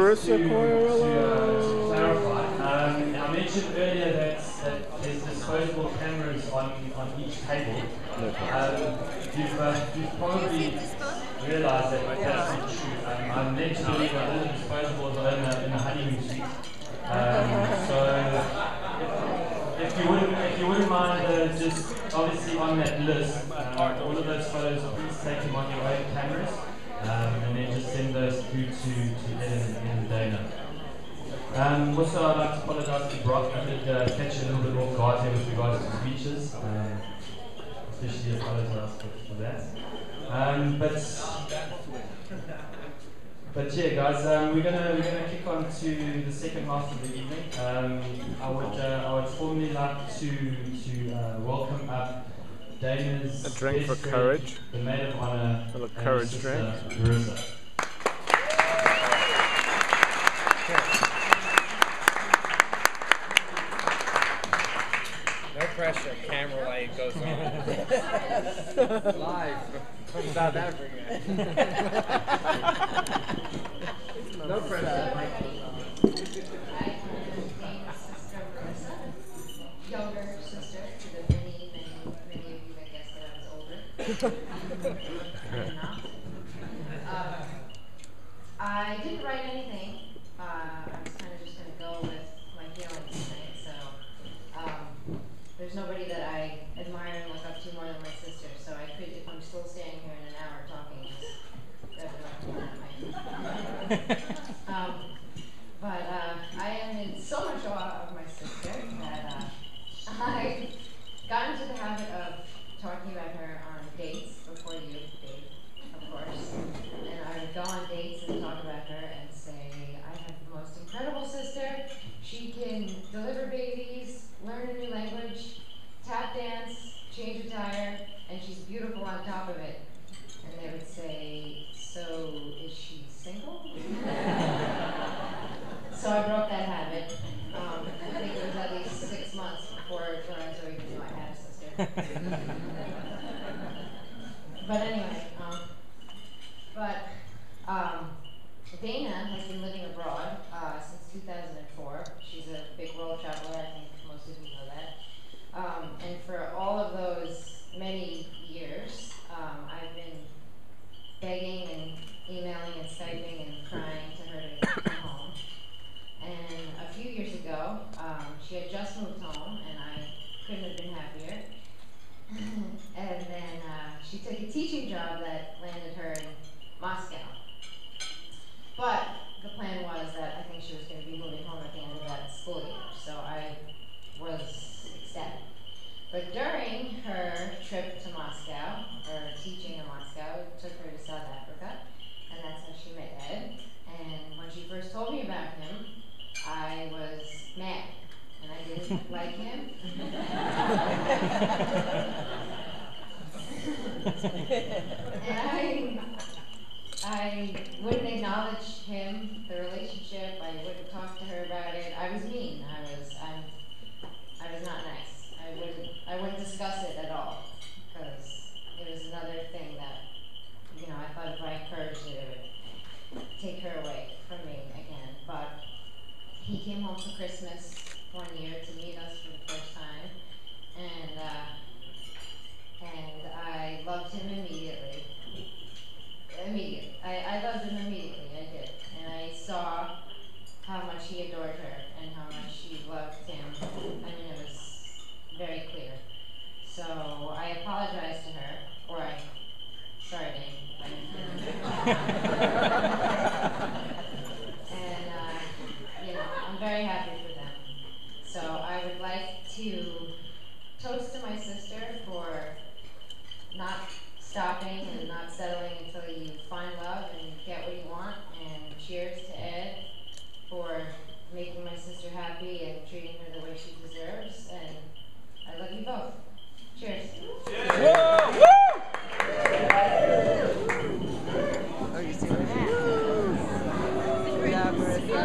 Marisa, clarify. I mentioned earlier that there's disposable cameras on each table. You've probably realised that that's not true. I'm led to believe that all the disposables are in the honeymoon suite. So if you wouldn't mind just obviously on that list, all of those photos, please take them on your own cameras. And then just send those through to Ed and Dana. Also, I'd like to apologise to Brock. I did catch you a little bit off guard here with regards to speeches. Especially apologise for that. But yeah, guys, we're gonna kick on to the second half of the evening. I would formally like to welcome up Dana's a drink for friend, courage. the maid of honor, a little courage drink. Marisa. No pressure, camera light goes on. Live from South Africa. No pressure. Younger sister to the many of you that guessed that I was older. I'm not. I didn't write anything. I was kind of just going to go with my feelings tonight. So there's nobody that I admire and look up to more than my sister. So I could, if I'm still standing here in an hour talking, just grab it off but I am in so much awe of my sister that I got into the habit of talking about her on dates before you date, of course. And I would go on dates and talk about her and say, I have the most incredible sister. She can deliver babies, learn a new language, tap dance, change a tire, and she's beautiful on top of it. And they would say, so is she single? So I broke that habit. I think it was at least 6 months before Lorenzo even knew I had a sister. But anyway, Dana has been living abroad since 2004. She's a big world traveler. I think most of you know that. And for all of those many years, I've been begging and emailing and Skyping and crying to her to come home. And a few years ago, she had just moved home, and I couldn't have been happier. And then she took a teaching job that landed her in Moscow. But the plan was that I think she was going to be moving home at the end of that school year, so I was ecstatic. But during her trip to Moscow, or teaching in Moscow, it took her to South Africa, and that's how she met Ed. And when she first told me about him, I was mad, and I didn't like him. And I wouldn't acknowledge him, the relationship. I wouldn't talk to her about it. I was mean. I was not nice. I wouldn't discuss it at all, because it was another thing that, I thought if I encouraged it, it would take her away from me again. But he came home for Christmas one year to meet us for the first time, and I loved him immediately. I loved him immediately, I did. And I saw how much he adored her and how much she loved him. I mean, it was very clear. So I apologized to her, sorry, Dane, if I didn't. And, I'm very happy for them. So I would like to toast to my sister for not stopping and not settling until you find love and get what you want. And cheers to Ed for making my sister happy and treating her the way she deserves. And I love you both. Cheers. Cheers. Whoa, woo! Oh, you see that? Good job, Marisa.